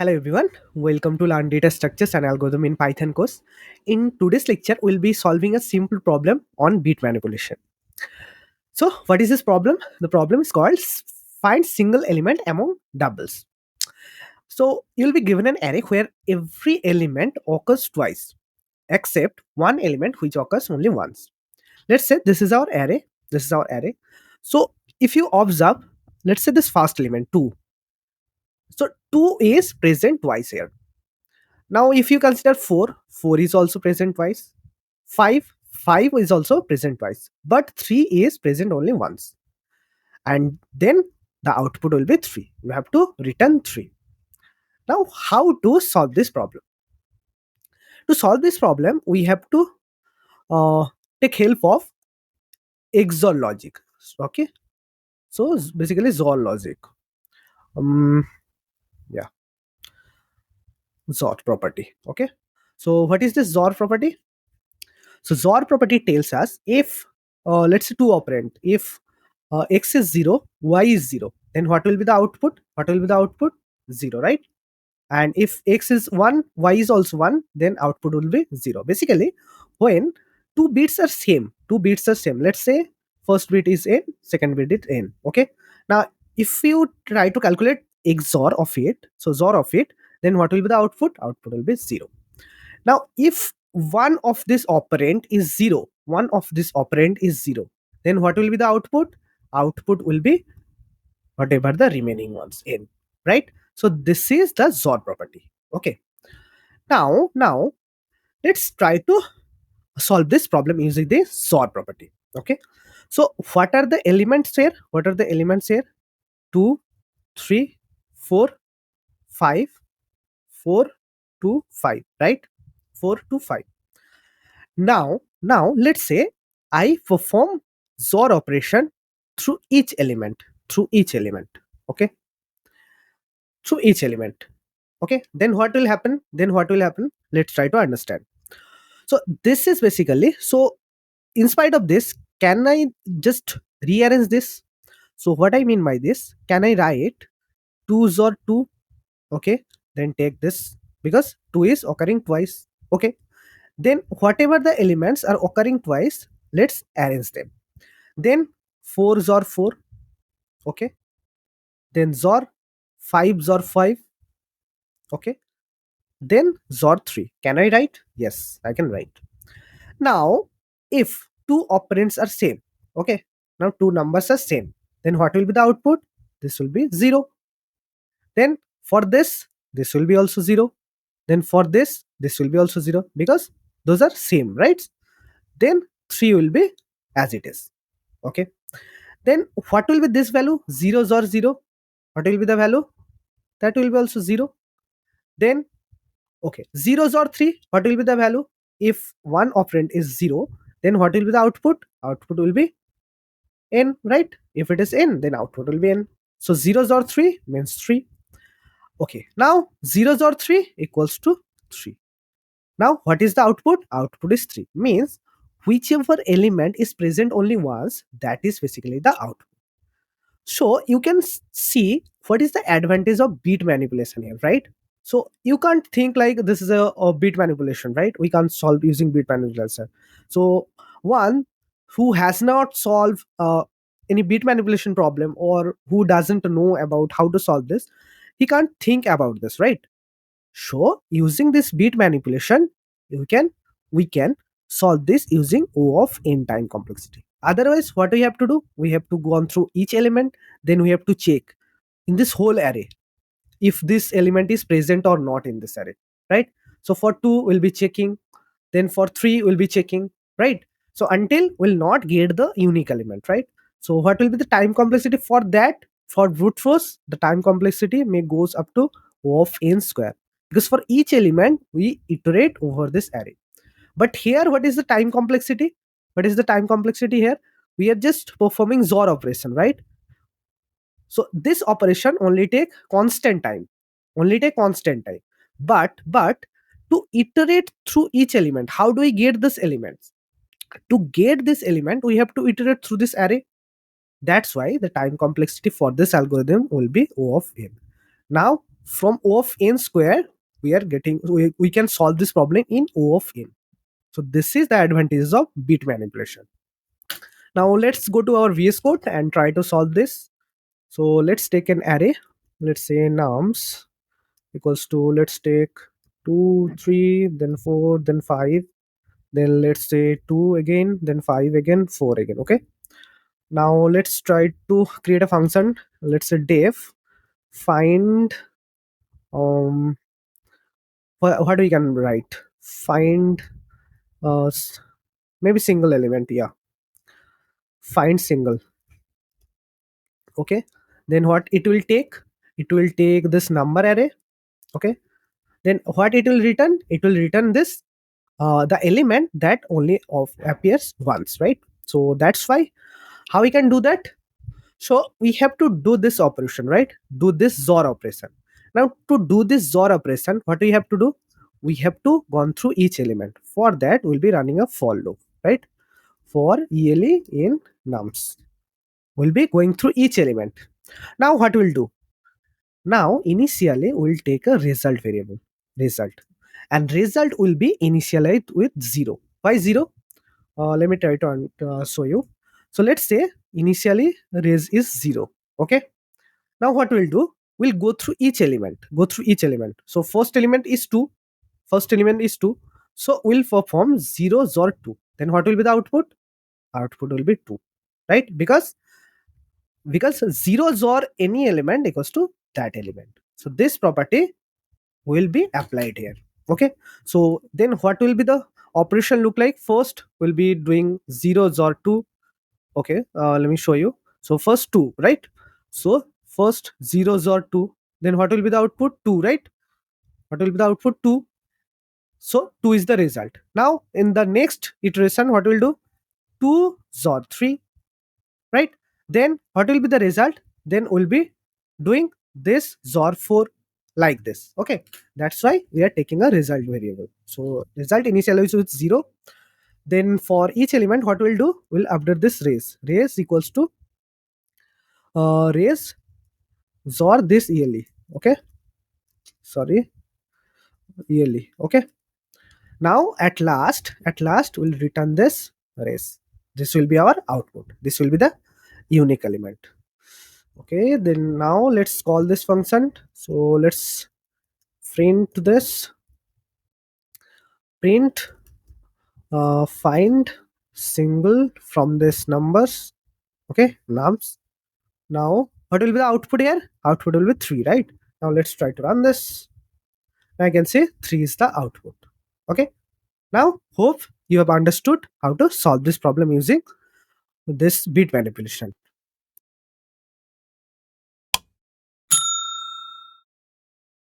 Hello everyone, welcome to Learn Data Structures and Algorithm in Python course. In today's lecture, we'll be solving a simple problem on bit manipulation. So, what is this problem? The problem is called find single element among doubles. So, you'll be given an array where every element occurs twice, except one element which occurs only once. Let's say this is our array. This is our array. So, if you observe, let's say this first element 2. So, 2 is present twice here. Now, if you consider 4, 4 is also present twice. 5, 5 is also present twice. But 3 is present only once. And then the output will be 3. You have to return 3. Now, how to solve this problem? To solve this problem, we have to uh, take help of XOR logic. Okay. So, basically, XOR logic. Yeah, XOR property. Okay. So, what is this XOR property? So XOR property tells us if let's say two operand, if x is 0, y is 0, then what will be the output? What will be the output? 0, right? And if x is 1, y is also 1, then output will be 0. Basically, when two bits are same, let's say first bit is n, second bit is n. Okay. Now, if you try to calculate XOR of it, so XOR of it, then what will be the output? Output will be 0. Now, if one of this operand is 0, then what will be the output? Output will be whatever the remaining ones in, right? So this is the XOR property. Okay. Now let's try to solve this problem using the XOR property. Okay. So what are the elements here? 2, 3, 4, 5, 4, 2, 5, right? 4 to 5. Now let's say I perform XOR operation through each element. Okay. Through each element. Okay. Then what will happen? Let's try to understand. So this is basically, so in spite of this, can I just rearrange this? So what I mean by this, can I write 2 XOR 2? Okay. Then take this because 2 is occurring twice. Okay. Then whatever the elements are occurring twice, let's arrange them. Then 4 XOR 4. Okay. Then XOR 5 XOR 5. Okay. Then XOR 3. Can I write? Yes, I can write. Now, if two operands are same, okay, now two numbers are same, then what will be the output? This will be 0. Then for this will be also 0. Then for this will be also 0 because those are same, right? Then 3 will be as it is. Okay. Then what will be this value? 0 XOR 0. What will be the value? That will be also 0. Then, okay, 0 XOR 3. What will be the value? If one operand is 0, then what will be the output? Output will be n, right? If it is n, then output will be n. So 0 XOR 3 means 3. Okay, now 0 XOR 3 equals to 3. Now, what is the output? Output is 3. Means whichever element is present only once, that is basically the output. So you can see what is the advantage of bit manipulation here, right? So you can't think like this is a bit manipulation, right? We can't solve using bit manipulation. So one who has not solved any bit manipulation problem or who doesn't know about how to solve this, he can't think about this, right? So using this bit manipulation, we can solve this using O of n time complexity. Otherwise, what we have to do? We have to go on through each element, then we have to check in this whole array if this element is present or not in this array, right? So for 2 we'll be checking, then for 3 we'll be checking, right? So until we'll not get the unique element, right? So what will be the time complexity for that? For brute force, the time complexity may goes up to O of n square, because for each element we iterate over this array. But here, what is the time complexity? Here? We are just performing XOR operation, right? So this operation only take constant time. But to iterate through each element, how do we get this elements? To get this element, we have to iterate through this array. That's why the time complexity for this algorithm will be O of n. Now from O of n square, we can solve this problem in O of n. So this is the advantage of bit manipulation. Now let's go to our VS Code and try to solve this. So let's take an array. Let's say nums equals to, let's take 2, 3, then 4, then 5, then let's say 2 again, then 5 again, 4 again. Okay. Now let's try to create a function. Let's say def find, what we can write, find, maybe single element. Yeah, find single. Okay, then what it will take, it will take this number array. Okay, then what it will return, it will return this, the element that only appears once, right? So that's why, how we can do that. So we have to do this operation, right? Do this XOR operation. Now to do this XOR operation, what we have to do, we have to gone through each element. For that we'll be running a for loop, right? For ELE in nums, we'll be going through each element. Now what we'll do, now initially we'll take a result variable, result, and result will be initialized with 0. Why 0? Let me try to show you. So let's say initially res is 0. Okay, now what we'll do, we'll go through each element, go through each element. So first element is 2, first element is 2, so we'll perform 0 XOR 2. Then what will be the output? Output will be 2, right? Because 0 XOR any element equals to that element. So this property will be applied here. Okay, so then what will be the operation look like? First we'll be doing 0 XOR 2. Okay, let me show you. So first 2, right? So first 0 XOR 2, then what will be the output? 2, right? What will be the output? 2. So 2 is the result. Now in the next iteration, what we'll do? 2 XOR 3, right? Then what will be the result? Then we'll be doing this XOR 4 like this. Okay, that's why we are taking a result variable. So result initialized with 0. Then for each element, what we'll do, we'll update this raise equals to raise XOR this ELE. Okay, sorry, ELE. Okay, now at last we'll return this raise. This will be our output. This will be the unique element. Okay, then now let's call this function. So let's print this, print find single from this numbers. Okay, nums. Now what will be the output here? Output will be 3, right? Now let's try to run this. I can say 3 is the output. Okay, now hope you have understood how to solve this problem using this bit manipulation.